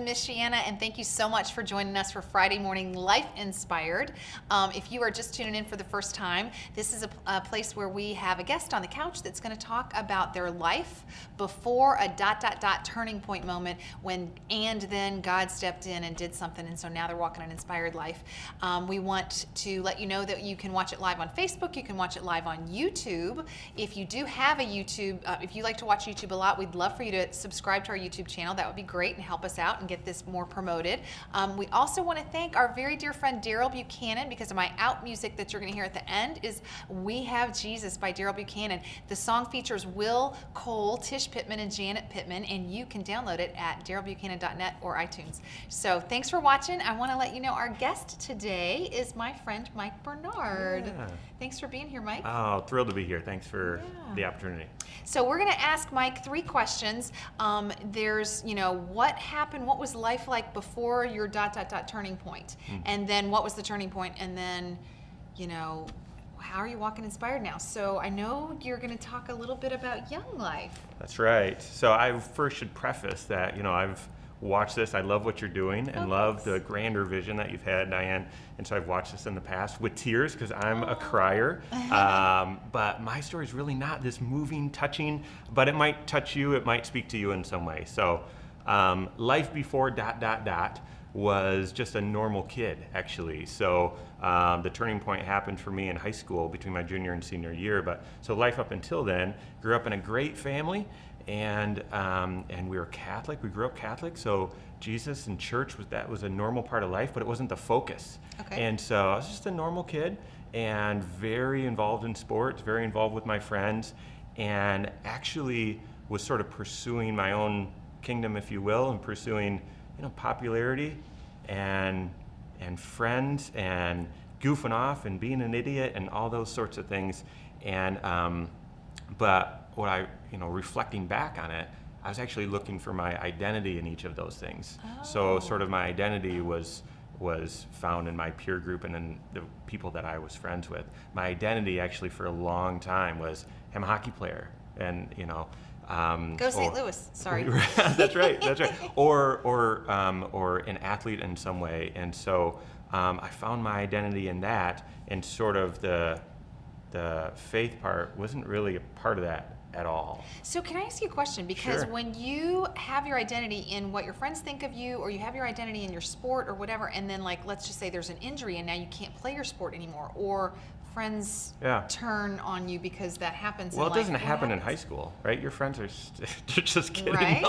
Michiana, and thank you so much for joining us for Friday Morning Life Inspired. If you are just tuning in for the first time, this is a place where we have a guest on the couch that's going to talk about their life before a ... turning point moment when and then God stepped in and did something, and so now they're walking an inspired life. We want to let you know that you can watch it live on Facebook, you can watch it live on YouTube. If you do have a YouTube, if you like to watch YouTube a lot, we'd love for you to subscribe to our YouTube channel. That would be great and help us out and get this more promoted. We also want to thank our very dear friend Daryl Buchanan, because of my out music that you're going to hear at the end is We Have Jesus by Daryl Buchanan. The song features Will Cole, Tish Pittman, and Janet Pittman, and you can download it at darylbuchanan.net or iTunes. So thanks for watching. I want to let you know our guest today is my friend Mike Bernard. Yeah. Thanks for being here, Mike. Oh, thrilled to be here. Thanks for the opportunity. So we're going to ask Mike 3 questions. There's, what happened, what was life like before your ... turning point? And then what was the turning point? And then, how are you walking inspired now? So I know you're going to talk a little bit about Young Life. That's right. So I first should preface that, I've watched this. I love what you're doing and love the grander vision that you've had, Diane. And so I've watched this in the past with tears because I'm a crier. But my story is really not this moving, touching, but it might touch you. It might speak to you in some way. So life before ... was just a normal kid, actually. So the turning point happened for me in high school between my junior and senior year. But so life up until then, grew up in a great family, and we were Catholic. We grew up Catholic, so Jesus and church was a normal part of life, but it wasn't the focus. Okay. And so I was just a normal kid, and very involved in sports, very involved with my friends, and actually was sort of pursuing my own kingdom, if you will, and pursuing popularity and friends and goofing off and being an idiot and all those sorts of things. And but what I reflecting back on it, I was actually looking for my identity in each of those things. So sort of my identity was found in my peer group and in the people that I was friends with. My identity actually for a long time was I'm a hockey player, and Go St. Louis. Sorry. That's right. That's right. Or an athlete in some way. And so I found my identity in that, and sort of the faith part wasn't really a part of that at all. So can I ask you a question? Because when you have your identity in what your friends think of you, or you have your identity in your sport or whatever, and then let's just say there's an injury and now you can't play your sport anymore, or friends turn on you because that happens in life. Well, it doesn't happen in high school, right? Your friends are just kidding. Right?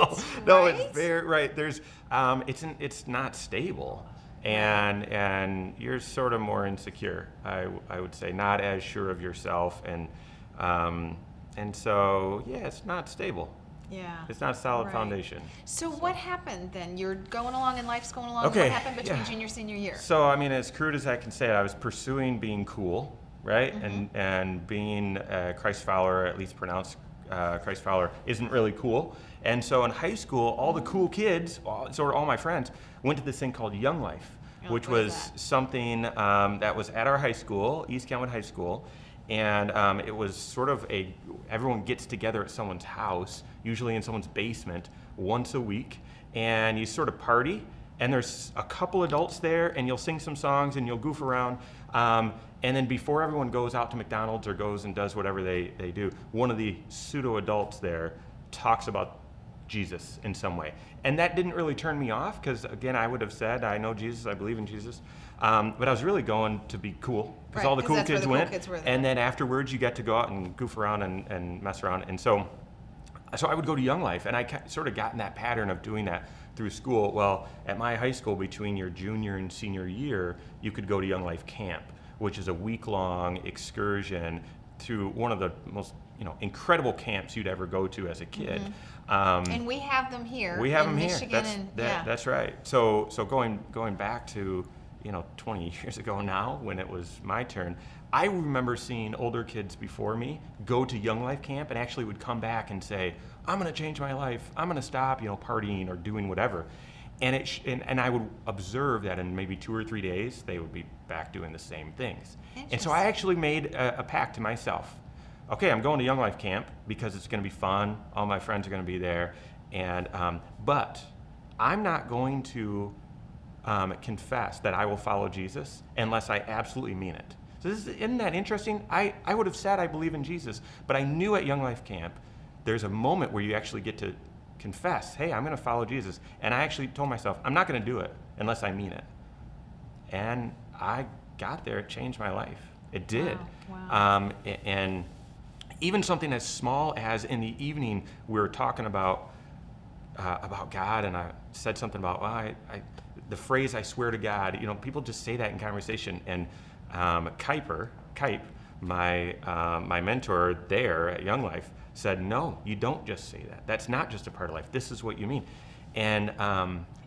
No, it's very right. There's it's not stable, and you're sort of more insecure. I would say not as sure of yourself, and so it's not stable. Yeah. It's not a solid foundation. So what happened then? You're going along and life's going along. Okay. What happened between junior and senior year? So as crude as I can say it, I was pursuing being cool, right? And being a Christ follower, at least pronounced Christ follower, isn't really cool. And so in high school, all the cool kids, sort of all my friends, went to this thing called Young Life, which was something that was at our high school, East Kentwood High School. And it was sort of everyone gets together at someone's house, usually in someone's basement, once a week, and you sort of party, and there's a couple adults there, and you'll sing some songs, and you'll goof around, and then before everyone goes out to McDonald's or goes and does whatever they do, one of the pseudo-adults there talks about Jesus in some way. And that didn't really turn me off, because again, I would have said, I know Jesus, I believe in Jesus. But I was really going to be cool, because all the cool kids went. And then afterwards, you get to go out and goof around and mess around. And so I would go to Young Life, and I sort of got in that pattern of doing that through school. Well, at my high school, between your junior and senior year, you could go to Young Life Camp, which is a week-long excursion through one of the most incredible camps you'd ever go to as a kid. And we have them here. We have them here. Michigan. That's right. So going back to 20 years ago now, when it was my turn, I remember seeing older kids before me go to Young Life Camp and actually would come back and say, I'm going to change my life. I'm going to stop, partying or doing whatever. And I would observe that in maybe 2 or 3 days, they would be back doing the same things. And so I actually made a pact to myself. Okay, I'm going to Young Life Camp because it's going to be fun. All my friends are going to be there. But I'm not going to confess that I will follow Jesus unless I absolutely mean it. So isn't that interesting? I would have said I believe in Jesus, but I knew at Young Life Camp, there's a moment where you actually get to confess, hey, I'm going to follow Jesus. And I actually told myself, I'm not going to do it unless I mean it. And I got there. It changed my life. It did. Wow. And even something as small as in the evening, we were talking about God, and I said something about, well, the phrase, I swear to God, people just say that in conversation. And Kipe, my mentor there at Young Life, said, no, you don't just say that. That's not just a part of life. This is what you mean. And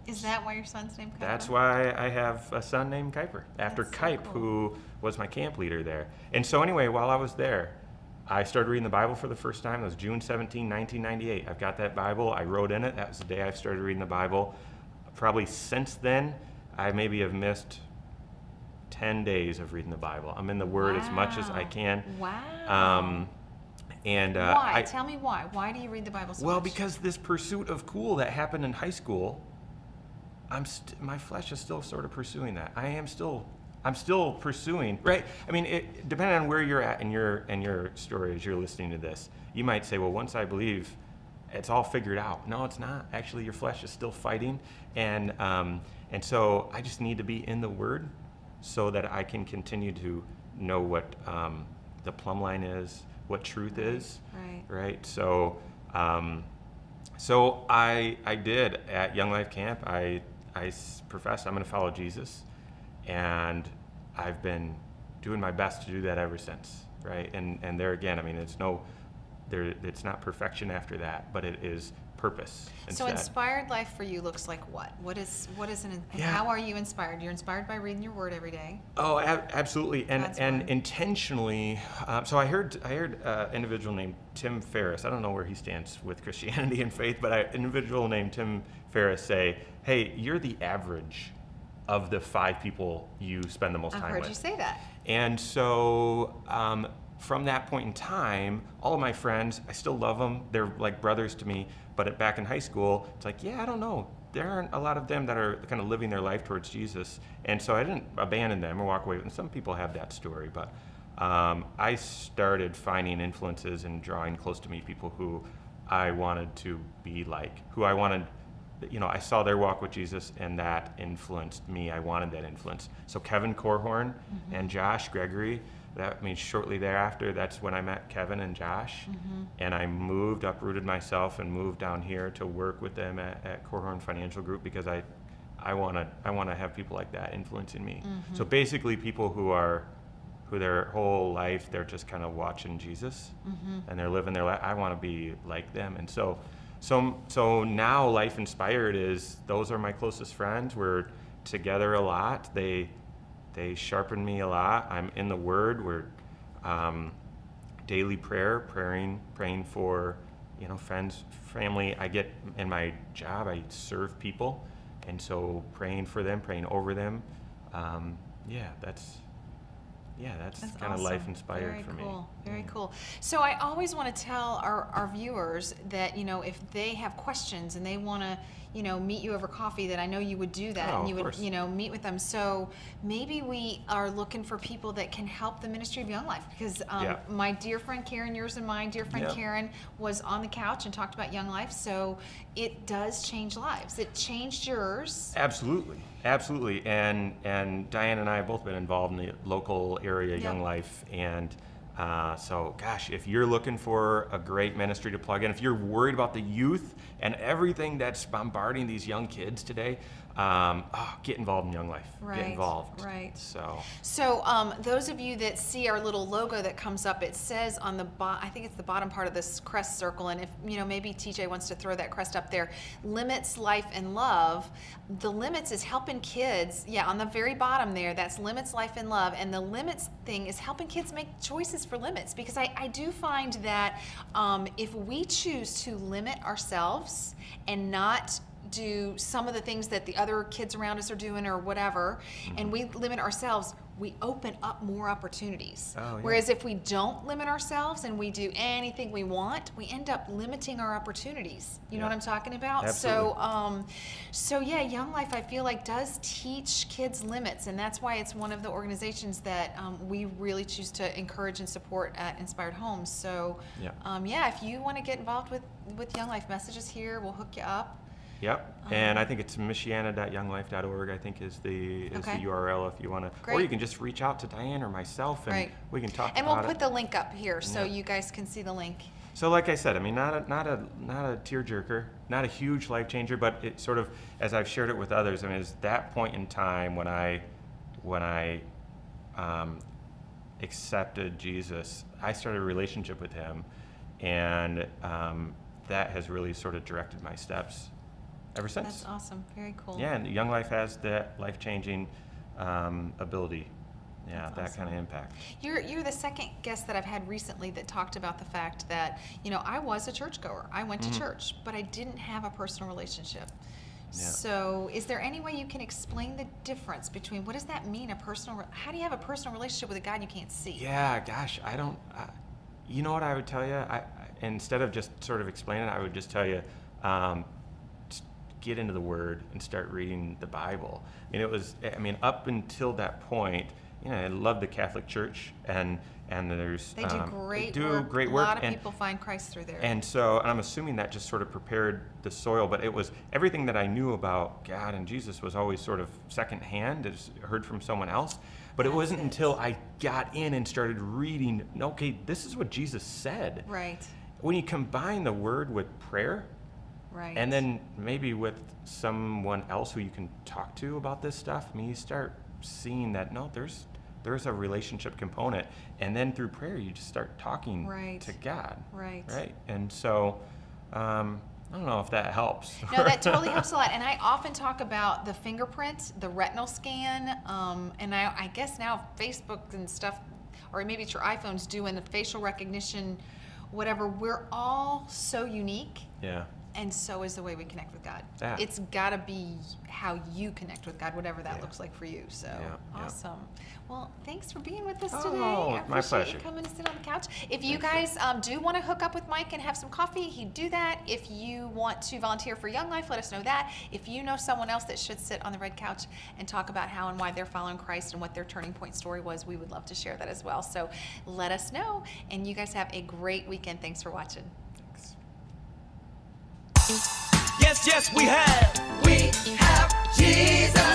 is that why your son's named Kipe? that's why I have a son named Kuiper, after That's so Kipe, cool. who was my camp leader there. And so anyway, while I was there, I started reading the Bible for the first time. It was June 17, 1998. I've got that Bible. I wrote in it. That was the day I started reading the Bible. Probably since then, I maybe have missed 10 days of reading the Bible. I'm in the Word as much as I can. Wow. Why? Tell me why. Why do you read the Bible so much? Well, because this pursuit of cool that happened in high school, my flesh is still sort of pursuing that. I'm still pursuing, right? I mean, depending on where you're at in your story as you're listening to this, you might say, well, once I believe, it's all figured out. No, it's not. Actually, your flesh is still fighting, and so I just need to be in the Word so that I can continue to know what the plumb line is, what truth is, right? So I did at Young Life Camp. I professed I'm going to follow Jesus, and I've been doing my best to do that ever since, right? And there again, I mean, it's not perfection after that, but it is purpose instead. So inspired life for you looks like what? What is how are you inspired? You're inspired by reading your Word every day. Oh, absolutely, and intentionally. So I heard an individual named Tim Ferriss. I don't know where he stands with Christianity and faith, but an individual named Tim Ferriss say, "Hey, you're the average of the 5 people you spend the most time with." I've heard you say that. And so from that point in time, all of my friends, I still love them. They're like brothers to me. But back in high school, it's like, yeah, I don't know. There aren't a lot of them that are kind of living their life towards Jesus. And so I didn't abandon them or walk away with them. Some people have that story. But I started finding influences and drawing close to me people who I wanted to be like, who I wanted, I saw their walk with Jesus, and that influenced me. I wanted that influence. So Kevin Corhorn and Josh Gregory, that means shortly thereafter, that's when I met Kevin and Josh, and I uprooted myself and moved down here to work with them at Corhorn Financial Group, because I want to have people like that influencing me. So basically, people who their whole life they're just kind of watching Jesus, and they're living their life. I want to be like them, and so now Life Inspired is, those are my closest friends. We're together a lot. They sharpen me a lot. I'm in the Word. We're daily praying for friends, family. I get in my job, I serve people, and so praying for them, praying over them. That's kind of awesome. Life Inspired for me. Very cool. So I always want to tell our viewers that, if they have questions and they want to, meet you over coffee, that I know you would do that, and you would, meet with them. So maybe we are looking for people that can help the ministry of Young Life, because my dear friend Karen, yours and my dear friend Karen, was on the couch and talked about Young Life. So it does change lives. It changed yours. Absolutely. And Diane and I have both been involved in the local area Young Life, and so gosh, if you're looking for a great ministry to plug in, if you're worried about the youth and everything that's bombarding these young kids today, get involved in Young Life. Get involved. Right. So those of you that see our little logo that comes up, it says on the I think it's the bottom part of this crest circle, and if maybe TJ wants to throw that crest up there, Limits, Life, and Love. The Limits is helping kids. Yeah, on the very bottom there, that's Limits, Life, and Love, and the Limits thing is helping kids make choices for limits, because I do find that if we choose to limit ourselves and not do some of the things that the other kids around us are doing or whatever, and we limit ourselves, we open up more opportunities. Oh, yeah. Whereas if we don't limit ourselves and we do anything we want, we end up limiting our opportunities. You know what I'm talking about? Absolutely. So yeah, Young Life, I feel like, does teach kids limits, and that's why it's one of the organizations that we really choose to encourage and support at Inspired Homes. So yeah, if you want to get involved with Young Life, messages here, we'll hook you up. Yep, and I think it's michiana.younglife.org, I think is the URL if you want to. Or you can just reach out to Diane or myself, and we can talk about it. And we'll put the link up here so you guys can see the link. So like I said, I mean, not a tearjerker, not a huge life changer, but it sort of, as I've shared it with others, I mean, it's that point in time when I accepted Jesus, I started a relationship with him, and that has really sort of directed my steps ever since. That's awesome. Very cool. Yeah, and Young Life has that life-changing ability. Yeah, That's that awesome. kind of impact. You're the second guest that I've had recently that talked about the fact that, I was a churchgoer. I went to church, but I didn't have a personal relationship. Yeah. So is there any way you can explain the difference between, what does that mean, how do you have a personal relationship with a God you can't see? Yeah, gosh, I don't, you know what I would tell you? Instead of just sort of explaining it, I would just tell you, get into the Word and start reading the Bible. I mean, up until that point, I love the Catholic Church, and there's they do great work. A lot of people find Christ through there. And so I'm assuming that just sort of prepared the soil, but it was everything that I knew about God and Jesus was always sort of secondhand, as heard from someone else. But it wasn't until I got in and started reading, okay, this is what Jesus said. Right. When you combine the Word with prayer, right, and then maybe with someone else who you can talk to about this stuff, I mean, you start seeing that, no, there's a relationship component. And then through prayer, you just start talking to God. Right. Right. And so, I don't know if that helps. No, that totally helps a lot. And I often talk about the fingerprint, the retinal scan, and I guess now Facebook and stuff, or maybe it's your iPhones doing the facial recognition, whatever. We're all so unique. Yeah. And so is the way we connect with God. Yeah. It's got to be how you connect with God, whatever that looks like for you. So awesome. Well, thanks for being with us today. I my pleasure. appreciate you coming to sit on the couch. If you guys do want to hook up with Mike and have some coffee, he'd do that. If you want to volunteer for Young Life, let us know that. If you know someone else that should sit on the red couch and talk about how and why they're following Christ and what their turning point story was, we would love to share that as well. So let us know. And you guys have a great weekend. Thanks for watching. Yes, we have Jesus.